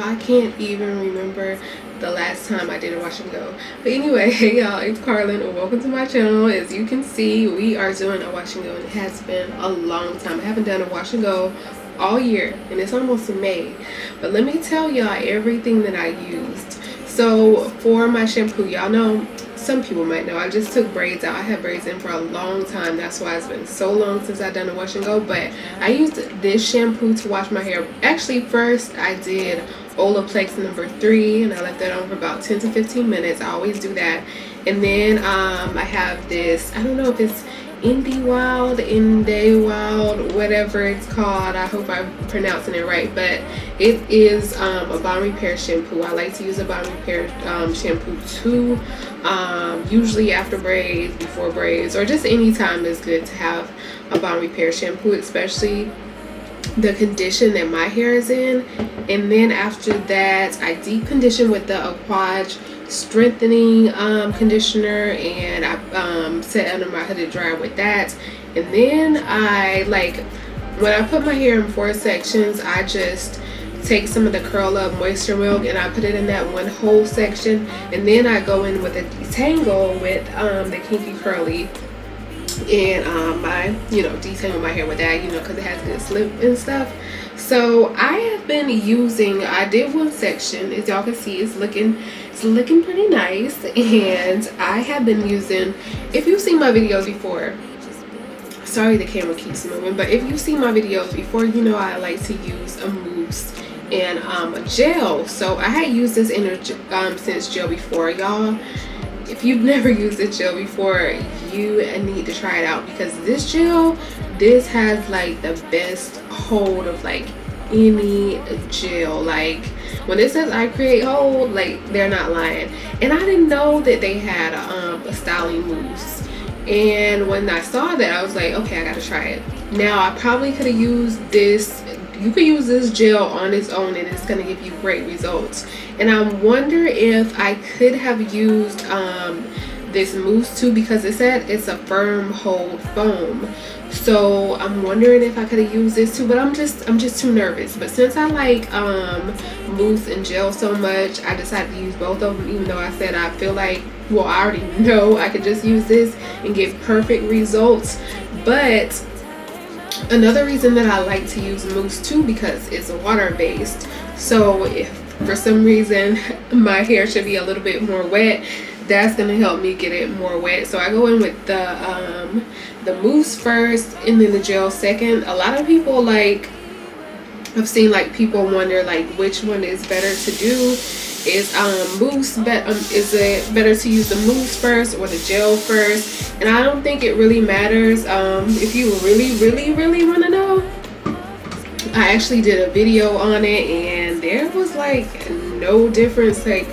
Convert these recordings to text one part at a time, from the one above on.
I can't even remember the last time I did a wash and go. But anyway, hey y'all, it's Carlyn and welcome to my channel. As you can see, we are doing a wash and go and it has been a long time. I haven't done a wash and go all year and it's almost May. But let me tell y'all everything that I used. So for my shampoo, y'all know, some people might know, I just took braids out. I had braids in for a long time. That's why it's been so long since I've done a wash and go. But I used this shampoo to wash my hair. Actually, first I did Olaplex #3 and I left that on for about 10 to 15 minutes. I always do that. And then I have this, I don't know if it's Indie Wild, whatever it's called. I hope I'm pronouncing it right, but it is a balm repair shampoo. I like to use a balm repair shampoo too, usually after braids, before braids, or just any time is good to have a balm repair shampoo, especially the condition that my hair is in. And then after that, I deep condition with the Aquage strengthening conditioner, and I set under my hooded dryer with that. And then when I put my hair in 4 sections, I just take some of the Curl Up Moisture Milk and I put it in that one whole section, and then I go in with a detangle with the Kinky Curly, and I detangle my hair with that, because it has good slip and stuff. So I have been using, I did one section, as y'all can see, it's looking pretty nice. And I have been using, if you've seen my videos before, sorry the camera keeps moving, but if you've seen my videos before, I like to use a mousse and a gel. So I had used this Sense gel before. Y'all, if you've never used this gel before, you need to try it out, because this gel, this has like the best hold of like any gel. Like when it says I create hold, like they're not lying. And I didn't know that they had a styling mousse, and when I saw that, I was like, okay, I gotta try it. Now I probably could have used this. You could use this gel on its own and it's gonna give you great results. And I wonder if I could have used this mousse too, because it said it's a firm hold foam. So I'm wondering if I could have used this too, but I'm just too nervous. But since I like mousse and gel so much, I decided to use both of them, even though I said I feel like, well, I already know I could just use this and get perfect results. But another reason that I like to use mousse too, because it's water based. So if for some reason my hair should be a little bit more wet, that's gonna help me get it more wet. So I go in with the mousse first and then the gel second. A lot of people, like, I've seen like people wonder like which one is better to do. Is mousse is it better to use the mousse first or the gel first? And I don't think it really matters. If you really want to know, I actually did a video on it and there was like no difference, like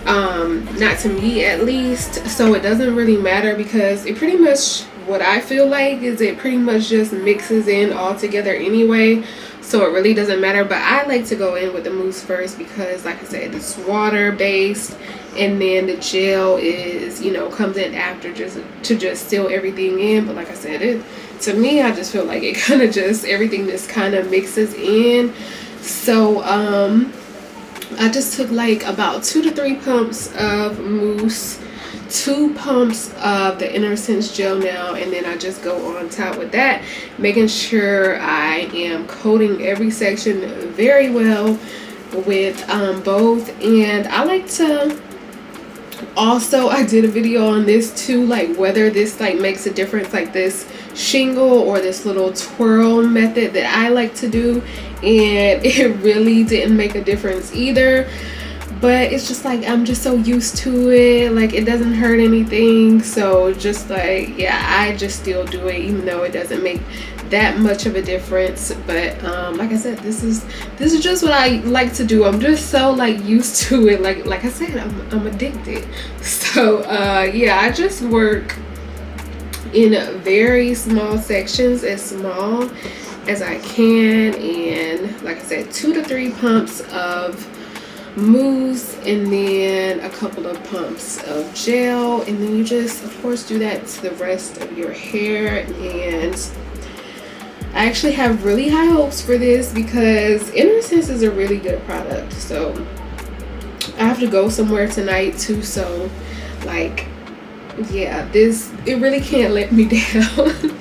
not to me at least. So it doesn't really matter, because it pretty much, what I feel like is it pretty much just mixes in all together anyway. So it really doesn't matter. But I like to go in with the mousse first because, like I said, it's water based, and then the gel is, comes in after, just to seal everything in. But like I said, to me, I just feel like it kind of just, everything just kind of mixes in. So I just took like about 2 to 3 pumps of mousse, 2 pumps of the Inner Sense gel now, and then I just go on top with that, making sure I am coating every section very well with both. And I like to also, I did a video on this too, like whether this like makes a difference, like this shingle or this little twirl method that I like to do, and it really didn't make a difference either. But it's just like, I'm just so used to it, like it doesn't hurt anything. So just like, yeah, I just still do it even though it doesn't make that much of a difference. But like I said, this is just what I like to do. I'm just so like used to it, like I said, I'm addicted. So yeah, I just work in very small sections, as small as I can. And like I said, 2 to 3 pumps of mousse and then a couple of pumps of gel, and then you just of course do that to the rest of your hair. And I actually have really high hopes for this because Innocence is a really good product. So I have to go somewhere tonight too. So like, yeah, it really can't let me down.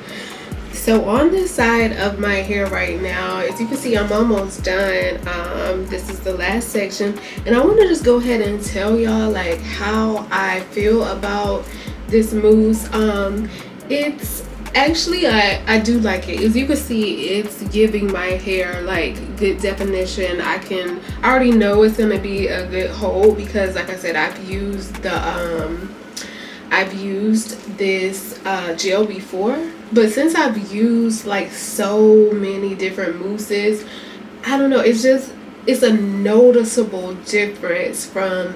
So on this side of my hair right now, as you can see, I'm almost done. This is the last section, and I want to just go ahead and tell y'all like how I feel about this mousse. It's actually, I do like it. As you can see, it's giving my hair like good definition. I already know it's gonna be a good hold because, like I said, I've used this gel before, but since I've used like so many different mousses, I don't know, it's a noticeable difference from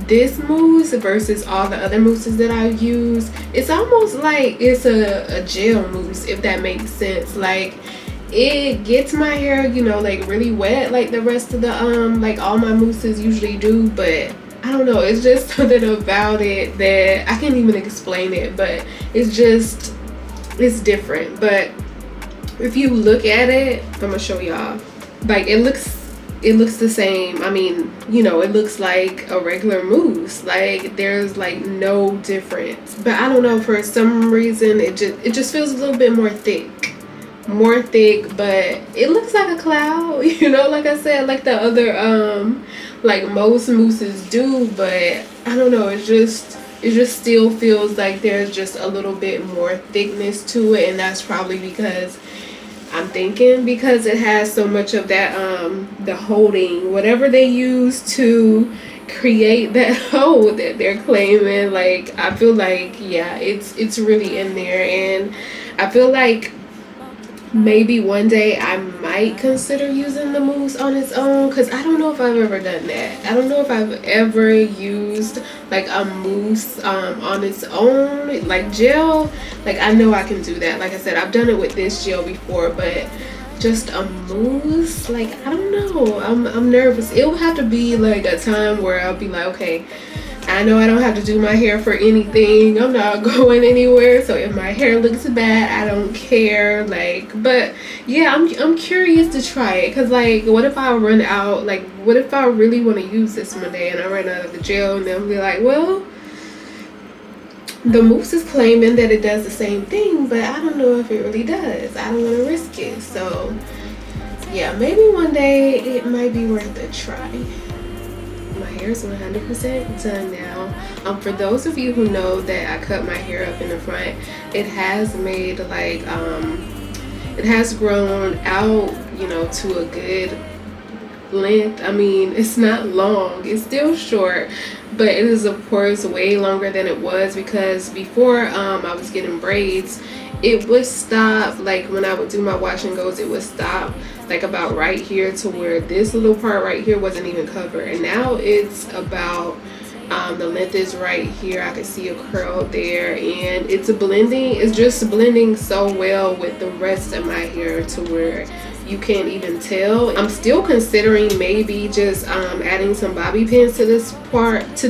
this mousse versus all the other mousses that I've used. It's almost like it's a gel mousse, if that makes sense. Like, it gets my hair, you know, like really wet like the rest of the like all my mousses usually do, but I don't know, it's just something about it that I can't even explain it, but it's different. But if you look at it, I'm gonna show y'all, like it looks the same. I mean, you know, it looks like a regular mousse, like there's like no difference. But I don't know, for some reason it just feels a little bit more thick, but it looks like a cloud, you know, like I said, like the other like most mousses do. But I don't know, it just still feels like there's just a little bit more thickness to it, and that's probably because I'm thinking because it has so much of that the holding, whatever they use to create that hold that they're claiming. Like, I feel like, yeah, it's really in there, and I feel like maybe one day I might consider using the mousse on its own, because I don't know if I've ever done that. I don't know if I've ever used like a mousse on its own, like gel. Like, I know I can do that. Like I said, I've done it with this gel before, but just a mousse, like, I don't know. I'm nervous. It will have to be like a time where I'll be like, okay, I know I don't have to do my hair for anything. I'm not going anywhere. So if my hair looks bad, I don't care. Like, but yeah, I'm curious to try it. Cause like, what if I run out? Like, what if I really want to use this one day and I run out of the gel, and then I'll be like, well, the mousse is claiming that it does the same thing, but I don't know if it really does. I don't want to risk it. So yeah, maybe one day it might be worth a try. My hair is 100% done now. For those of you who know that I cut my hair up in the front, it has made like it has grown out, you know, to a good length. I mean, it's not long, it's still short, but it is of course way longer than it was, because before I was getting braids, it would stop, like when I would do my wash and goes, it would stop like about right here, to where this little part right here wasn't even covered, and now it's about the length is right here. I can see a curl there, and it's just blending so well with the rest of my hair to where you can't even tell. I'm still considering maybe just adding some bobby pins to this part to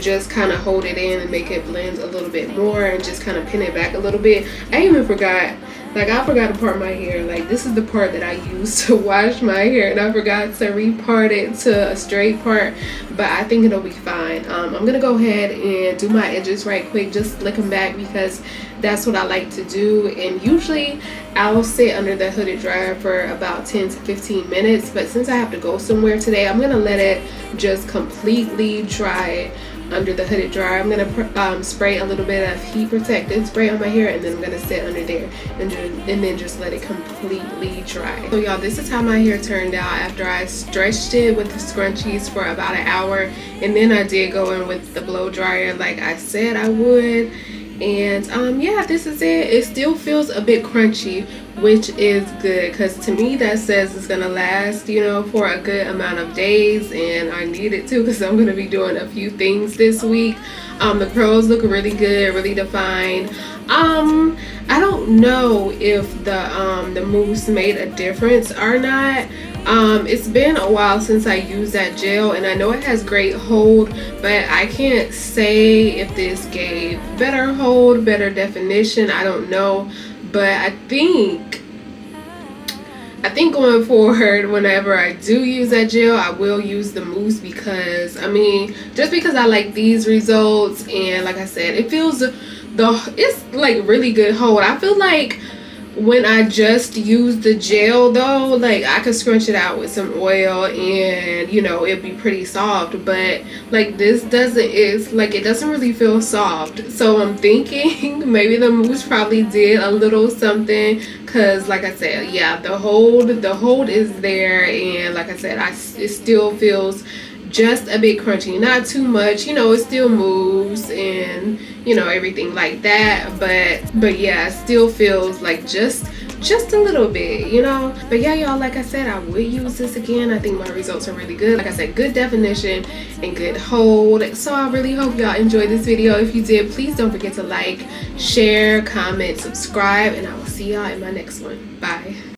just kind of hold it in and make it blend a little bit more, and just kind of pin it back a little bit. I even forgot, like I forgot to part my hair. Like, this is the part that I use to wash my hair, and I forgot to repart it to a straight part, but I think it'll be fine. I'm gonna go ahead and do my edges right quick, just flick them back, because that's what I like to do. And usually I'll sit under the hooded dryer for about 10 to 15 minutes, but since I have to go somewhere today, I'm gonna let it just completely dry under the hooded dryer. I'm gonna spray a little bit of heat protectant spray on my hair, and then I'm gonna sit under there and then just let it completely dry. So y'all, this is how my hair turned out after I stretched it with the scrunchies for about an hour, and then I did go in with the blow dryer like I said I would. And yeah, this is it. It still feels a bit crunchy, which is good, because to me that says it's gonna last, you know, for a good amount of days, and I need it to, because I'm gonna be doing a few things this week. The curls look really good, really defined. I don't know if the mousse made a difference or not. It's been a while since I used that gel, and I know it has great hold, but I can't say if this gave better hold, better definition. I don't know, But I think going forward, whenever I do use that gel, I will use the mousse, because I mean, just because I like these results, and like I said, it feels it's like really good hold. I feel like when I just use the gel though, like I could scrunch it out with some oil and you know it'd be pretty soft, but like this doesn't, it's like it doesn't really feel soft. So I'm thinking maybe the mousse probably did a little something, because like I said, yeah, the hold is there, and like I said, it still feels just a bit crunchy, not too much, you know, it still moves and you know everything like that, but yeah, it still feels like just a little bit, you know. But yeah, y'all, like I said, I would use this again. I think my results are really good. Like I said, good definition and good hold. So I really hope y'all enjoyed this video. If you did, please don't forget to like, share, comment, subscribe, and I will see y'all in my next one. Bye.